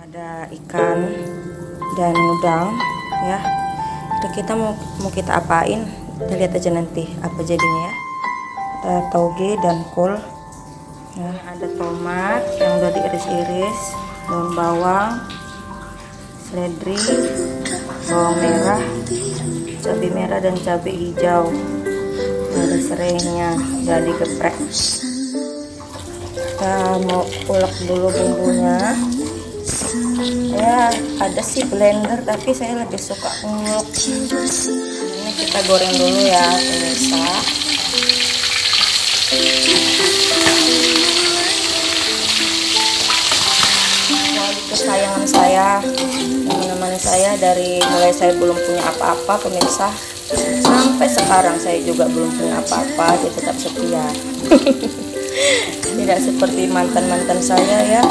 Ada ikan dan udang ya. Itu kita mau kita apain, kita lihat aja nanti apa jadinya ya. Ada toge dan kol ya. Ada tomat yang udah diiris-iris, daun bawang, seledri, bawang merah, cabai merah dan cabai hijau. Ada serainya udah digeprek. Kita mau ulek dulu bumbunya ya. Ada sih blender tapi saya lebih suka ngulek. Ini kita goreng dulu ya pemirsa. Kuali kesayangan saya yang menemani saya dari mulai saya belum punya apa-apa pemirsa, sampai sekarang saya juga belum punya apa-apa, dia tetap setia. Tidak seperti mantan-mantan saya ya.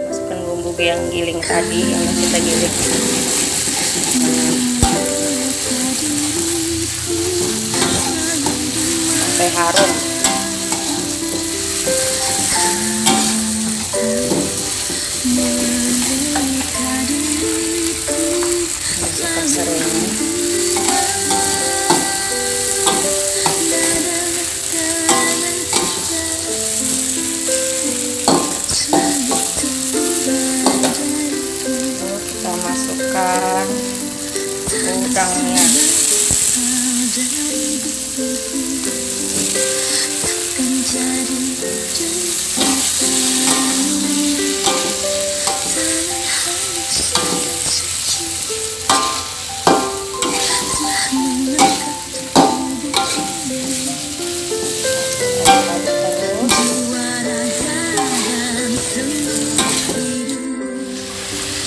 Masukkan bumbu yang giling tadi yang kita giling sampai harum. Masukkan serainya. Masukkan udangnya.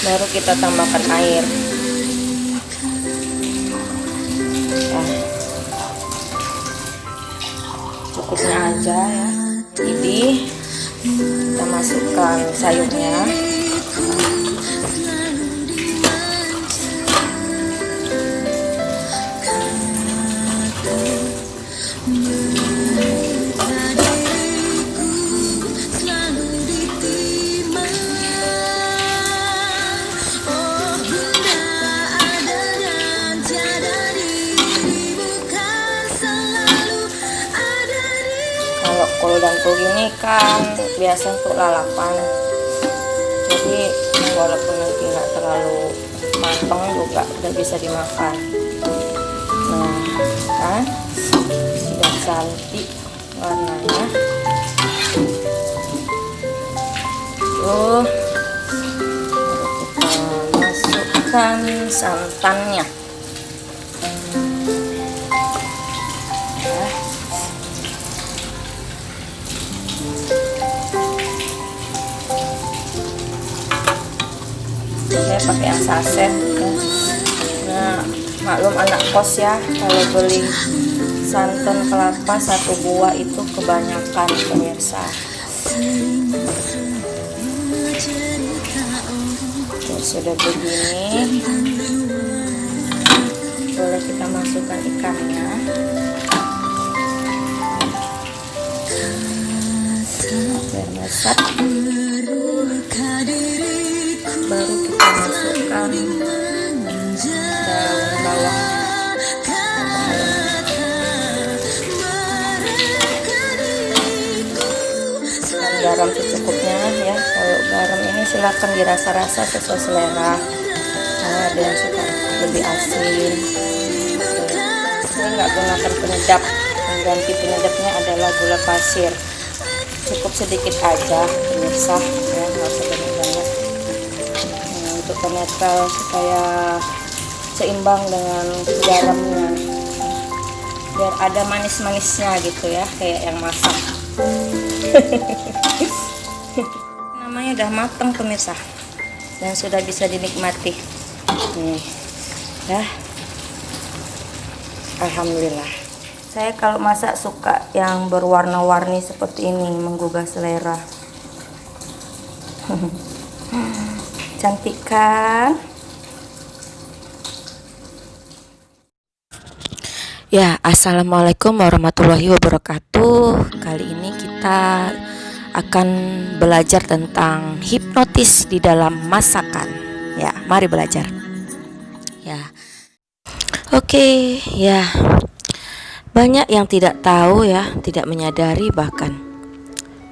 Baru kita tambahkan air ya. Cukupnya aja ya. Jadi kita masukkan sayurnya. Kol dan toge ini kan biasa untuk lalapan, jadi walaupun nanti nggak terlalu matang juga udah bisa dimakan. Nah kan sudah cantik warnanya. Tuh, kita masukkan santannya. Saya pakai yang saset ya. Nah maklum anak kos ya, kalau beli santan kelapa satu buah itu kebanyakan pemirsa. Oke, sudah begini boleh kita masukkan ikannya. Biar masak, baru kita masukkan daun bawang, dan garam secukupnya ya. Kalau garam ini silahkan dirasa-rasa sesuai selera. Ada yang suka lebih asin. Saya nggak gunakan penyedap, pengganti penyedapnya adalah gula pasir. Cukup sedikit aja pemirsa ya, nggak usah banyak-banyak. Untuk kental supaya seimbang dengan garamnya, biar ada manis-manisnya gitu ya, kayak yang masak. Namanya udah matang pemirsa dan sudah bisa dinikmati nih ya. Alhamdulillah. Saya kalau masak suka yang berwarna-warni seperti ini, menggugah selera. Cantik kan? Ya, assalamualaikum warahmatullahi wabarakatuh. Kali ini kita akan belajar tentang hipnotis di dalam masakan. Ya, mari belajar. Ya. Oke, ya. Banyak yang tidak tahu ya, tidak menyadari bahkan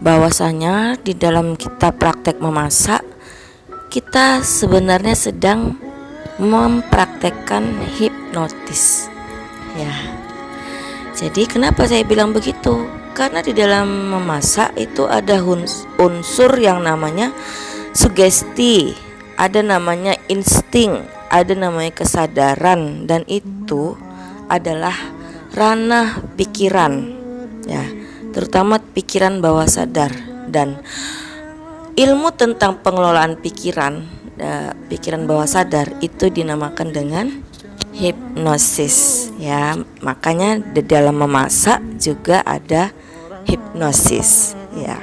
bahwasanya di dalam kita praktek memasak, kita sebenarnya sedang mempraktekkan hipnotis. Ya. Jadi kenapa saya bilang begitu? Karena di dalam memasak itu ada unsur yang namanya sugesti, ada namanya insting, ada namanya kesadaran, dan itu adalah ranah pikiran, ya, terutama pikiran bawah sadar. Dan ilmu tentang pengelolaan pikiran, pikiran bawah sadar itu dinamakan dengan hipnosis, ya. Makanya di dalam memasak juga ada hipnosis, ya.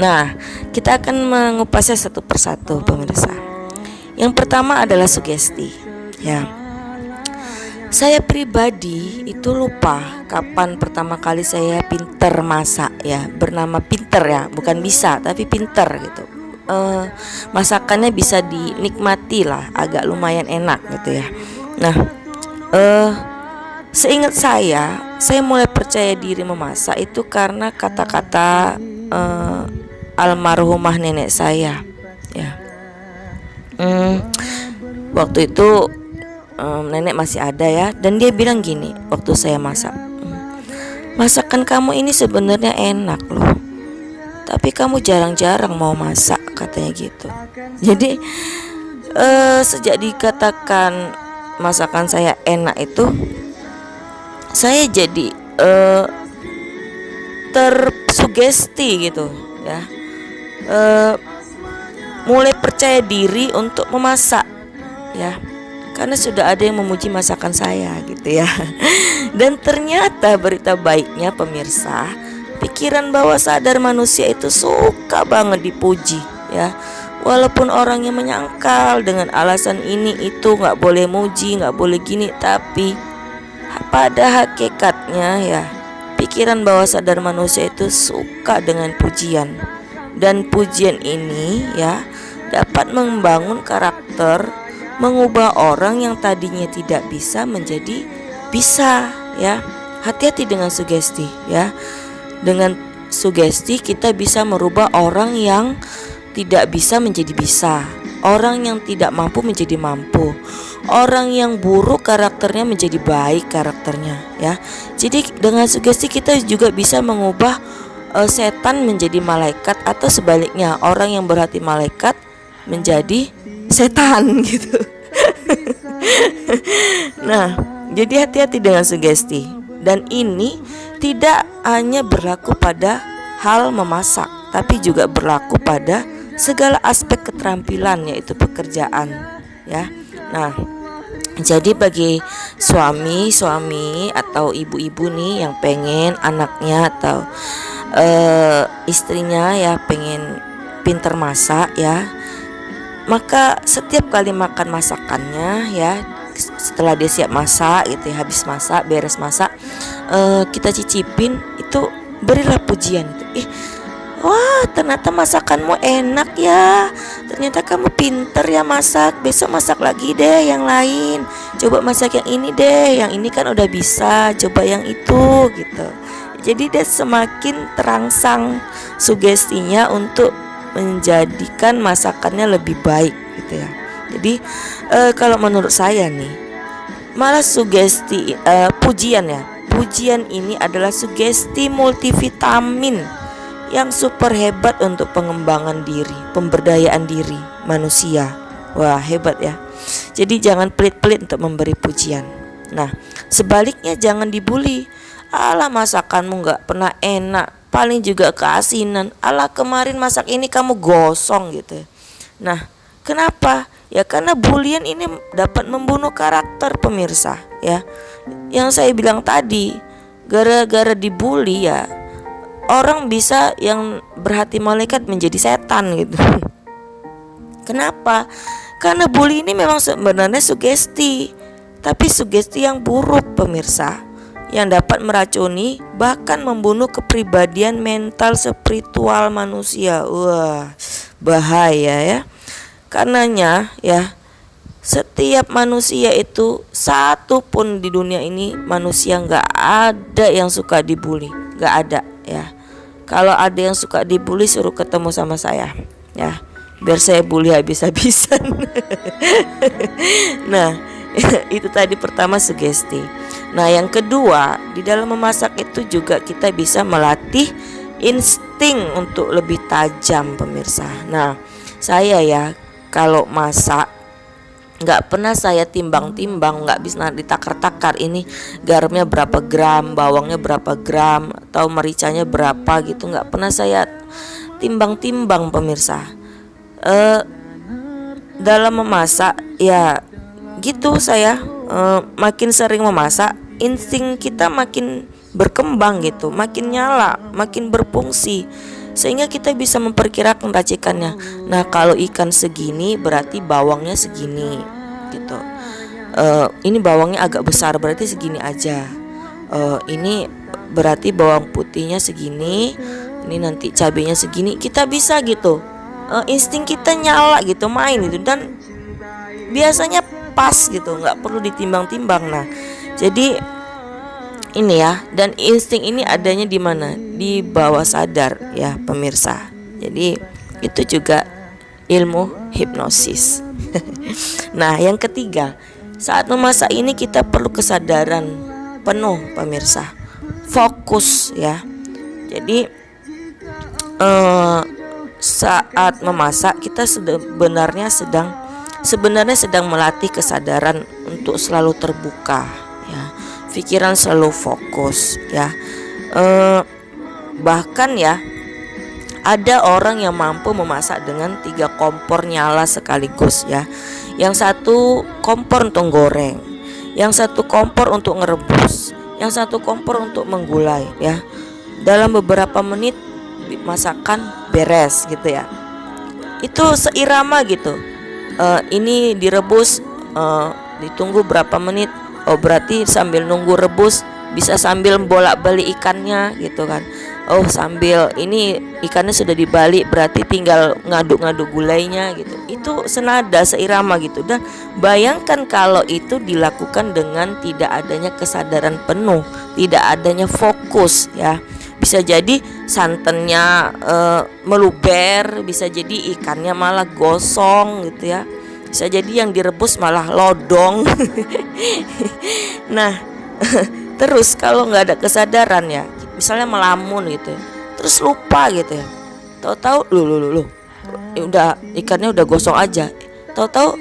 Nah, kita akan mengupasnya satu persatu, pemirsa. Yang pertama adalah sugesti, ya. Saya pribadi itu lupa kapan pertama kali saya pinter masak, ya. Bernama pinter, ya, bukan bisa tapi pinter gitu. Masakannya bisa dinikmati lah, agak lumayan enak gitu ya. Nah, seingat saya mulai percaya diri memasak itu karena kata-kata almarhumah nenek saya, ya. Waktu itu nenek masih ada, ya, dan dia bilang gini waktu saya masak, masakan kamu ini sebenarnya enak loh, tapi kamu jarang-jarang mau masak, katanya gitu. Jadi sejak dikatakan masakan saya enak itu, saya jadi tersugesti gitu, ya. Mulai percaya diri untuk memasak, ya, karena sudah ada yang memuji masakan saya gitu, ya. Dan ternyata berita baiknya, pemirsa, pikiran bawah sadar manusia itu suka banget dipuji, ya. Walaupun orangnya menyangkal dengan alasan ini itu, nggak boleh muji, nggak boleh gini, tapi pada hakikatnya, ya, pikiran bawah sadar manusia itu suka dengan pujian. Dan pujian ini, ya, dapat membangun karakter, mengubah orang yang tadinya tidak bisa menjadi bisa, ya. Hati-hati dengan sugesti, ya. Dengan sugesti kita bisa merubah orang yang tidak bisa menjadi bisa, orang yang tidak mampu menjadi mampu, orang yang buruk karakternya menjadi baik karakternya, ya. Jadi dengan sugesti kita juga bisa mengubah setan menjadi malaikat, atau sebaliknya, orang yang berhati malaikat menjadi setan gitu. Nah, jadi hati-hati dengan sugesti. Dan ini tidak hanya berlaku pada hal memasak, tapi juga berlaku pada segala aspek keterampilan, yaitu pekerjaan, ya. Nah, jadi bagi suami atau ibu-ibu nih yang pengen anaknya atau istrinya, ya, pengen pinter masak, ya, maka setiap kali makan masakannya, ya, setelah dia siap masak gitu, ya, habis masak, beres masak, kita cicipin itu, berilah pujian itu. Wah, ternyata masakanmu enak, ya, ternyata kamu pinter ya masak, besok masak lagi deh yang lain, coba masak yang ini deh, yang ini kan udah bisa, coba yang itu gitu. Jadi dia semakin terangsang sugestinya untuk menjadikan masakannya lebih baik gitu, ya. Jadi kalau menurut saya nih, malah sugesti pujian, ya, pujian ini adalah sugesti multivitamin yang super hebat untuk pengembangan diri, pemberdayaan diri manusia. Wah, hebat, ya. Jadi jangan pelit-pelit untuk memberi pujian. Nah, sebaliknya jangan dibully. Alah, masakanmu gak pernah enak, paling juga keasinan. Alah, kemarin masak ini kamu gosong gitu. Nah, kenapa? Ya karena bulian ini dapat membunuh karakter, pemirsa, ya. Yang saya bilang tadi, gara-gara dibully, ya, orang bisa yang berhati malaikat menjadi setan gitu. Kenapa? Karena bully ini memang sebenarnya sugesti, tapi sugesti yang buruk, pemirsa, yang dapat meracuni bahkan membunuh kepribadian mental spiritual manusia. Wah, bahaya ya. Karenanya ya, setiap manusia itu, satu pun di dunia ini manusia nggak ada yang suka dibully, nggak ada ya. Kalau ada yang suka dibully, suruh ketemu sama saya ya, biar saya bully habis-habisan. Nah, itu tadi pertama, sugesti. Nah, yang kedua, di dalam memasak itu juga kita bisa melatih insting untuk lebih tajam, pemirsa. Nah, saya ya kalau masak nggak pernah saya timbang-timbang, nggak bisa ditakar-takar ini garamnya berapa gram, bawangnya berapa gram, atau mericanya berapa gitu. Nggak pernah saya timbang-timbang, pemirsa. Dalam memasak ya gitu saya, makin sering memasak, insting kita makin berkembang gitu, makin nyala, makin berfungsi, sehingga kita bisa memperkirakan racikannya. Nah, kalau ikan segini berarti bawangnya segini gitu. Ini bawangnya agak besar berarti segini aja. Ini berarti bawang putihnya segini, ini nanti cabenya segini. Kita bisa gitu. Insting kita nyala gitu, main gitu, dan biasanya pas gitu, nggak perlu ditimbang-timbang. Nah, jadi ini ya, dan insting ini adanya di mana? Di bawah sadar ya, pemirsa. Jadi itu juga ilmu hipnosis. Nah, yang ketiga, saat memasak ini kita perlu kesadaran penuh, pemirsa. Fokus ya. Jadi saat memasak kita sebenarnya sedang melatih kesadaran untuk selalu terbuka ya, pikiran selalu fokus ya. Bahkan ya, ada orang yang mampu memasak dengan 3 kompor nyala sekaligus ya. Yang satu kompor untuk goreng, yang satu kompor untuk ngerebus, yang satu kompor untuk menggulai ya. Dalam beberapa menit masakan beres gitu ya. Itu seirama gitu. Ini direbus, ditunggu berapa menit. Oh, berarti sambil nunggu rebus bisa sambil bolak-balik ikannya gitu kan. Oh, sambil ini ikannya sudah dibalik, berarti tinggal ngaduk-ngaduk gulainya gitu. Itu senada, seirama gitu. Dan bayangkan kalau itu dilakukan dengan tidak adanya kesadaran penuh, tidak adanya fokus ya. Bisa jadi santannya meluber, bisa jadi ikannya malah gosong gitu ya. Bisa jadi yang direbus malah lodong. Nah, terus kalau nggak ada kesadaran ya, misalnya melamun gitu ya, terus lupa gitu ya, tahu-tahu lu udah ikannya udah gosong aja, tahu-tahu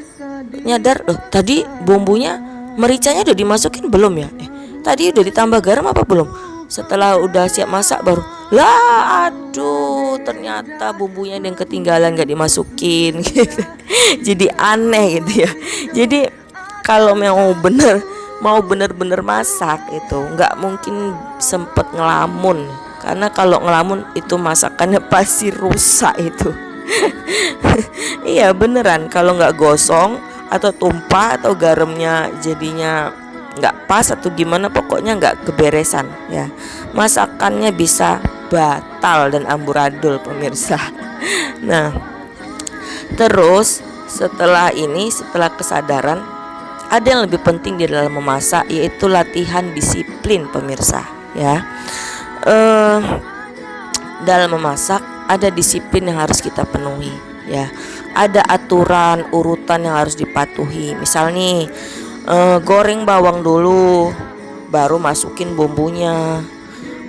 nyadar, tadi bumbunya, mericanya udah dimasukin belum ya, tadi udah ditambah garam apa belum. Setelah udah siap masak baru, lah aduh ternyata bumbunya yang ketinggalan, gak dimasukin gitu. Jadi aneh gitu ya. Jadi kalau mau bener-bener masak itu nggak mungkin sempet ngelamun, karena kalau ngelamun itu masakannya pasti rusak itu. Iya beneran, kalau nggak gosong atau tumpah atau garamnya jadinya nggak pas atau gimana, pokoknya nggak keberesan ya, masakannya bisa batal dan amburadul, pemirsa. Nah, terus setelah kesadaran, ada yang lebih penting di dalam memasak, yaitu latihan disiplin, pemirsa ya. Dalam memasak ada disiplin yang harus kita penuhi ya. Ada aturan urutan yang harus dipatuhi. Misal nih, goreng bawang dulu, baru masukin bumbunya,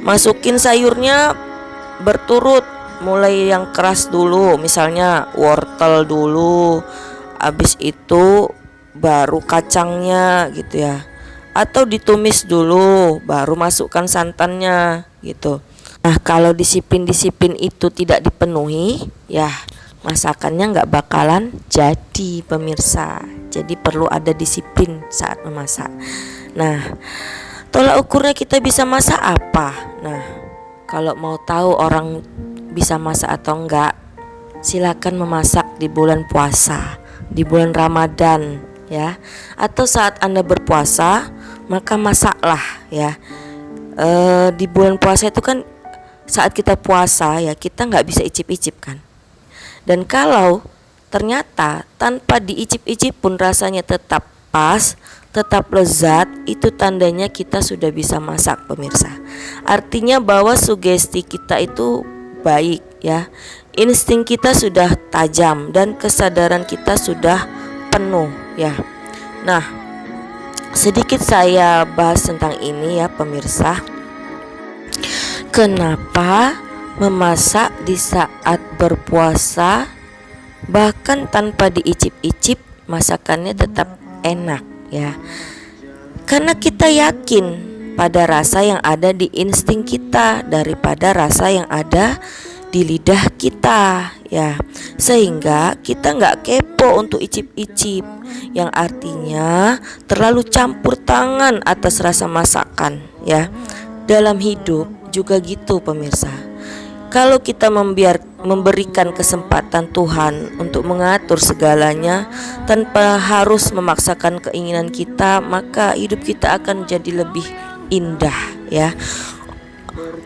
masukin sayurnya berturut, mulai yang keras dulu, misalnya wortel dulu, habis itu baru kacangnya gitu ya, atau ditumis dulu baru masukkan santannya gitu. Nah, kalau disiplin itu tidak dipenuhi ya, masakannya nggak bakalan jadi, pemirsa. Jadi perlu ada disiplin saat memasak. Nah, tolak ukurnya kita bisa masak apa? Nah, kalau mau tahu orang bisa masak atau enggak, silakan memasak di bulan puasa, di bulan Ramadan ya. Atau saat Anda berpuasa, maka masaklah ya. Di bulan puasa itu kan saat kita puasa ya, kita nggak bisa icip-icip kan. Dan kalau ternyata tanpa diicip-icip pun rasanya tetap pas, tetap lezat, itu tandanya kita sudah bisa masak, pemirsa. Artinya bahwa sugesti kita itu baik ya. Insting kita sudah tajam dan kesadaran kita sudah penuh ya. Nah, sedikit saya bahas tentang ini ya, pemirsa. Kenapa memasak di saat berpuasa bahkan tanpa diicip-icip masakannya tetap enak ya? Karena kita yakin pada rasa yang ada di insting kita daripada rasa yang ada di lidah kita ya, sehingga kita nggak kepo untuk icip-icip, yang artinya terlalu campur tangan atas rasa masakan ya. Dalam hidup juga gitu, pemirsa. Kalau kita memberikan kesempatan Tuhan untuk mengatur segalanya tanpa harus memaksakan keinginan kita, maka hidup kita akan jadi lebih indah ya.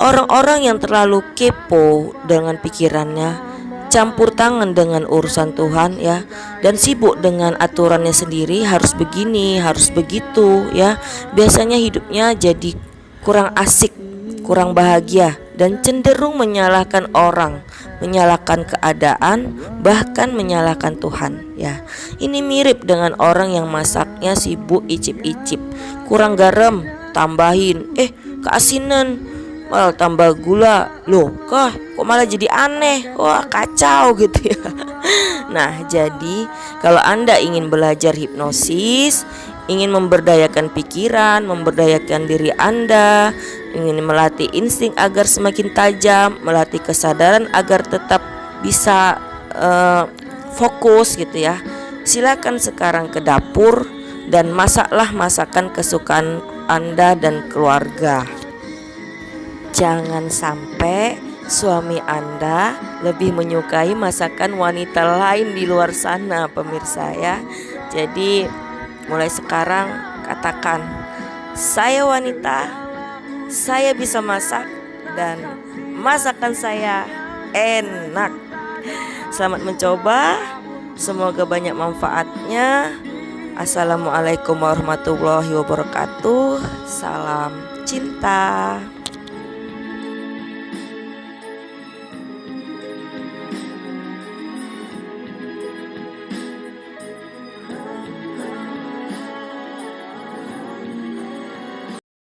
Orang-orang yang terlalu kepo dengan pikirannya, campur tangan dengan urusan Tuhan ya, dan sibuk dengan aturannya sendiri, harus begini, harus begitu ya, biasanya hidupnya jadi kurang asik, kurang bahagia, dan cenderung menyalahkan orang, menyalahkan keadaan, bahkan menyalahkan Tuhan ya. Ini mirip dengan orang yang masaknya sibuk icip-icip, kurang garam tambahin, keasinan malah tambah gula, loh kok malah jadi aneh, wah kacau gitu ya. Nah, jadi kalau Anda ingin belajar hipnosis, ingin memberdayakan pikiran, memberdayakan diri Anda, ingin melatih insting agar semakin tajam, melatih kesadaran agar tetap bisa fokus gitu ya, silakan sekarang ke dapur dan masaklah masakan kesukaan Anda dan keluarga. Jangan sampai suami Anda lebih menyukai masakan wanita lain di luar sana, pemirsa ya. Jadi mulai sekarang katakan, saya wanita, saya bisa masak dan masakan saya enak. Selamat mencoba, semoga banyak manfaatnya. Assalamualaikum warahmatullahi wabarakatuh. Salam cinta.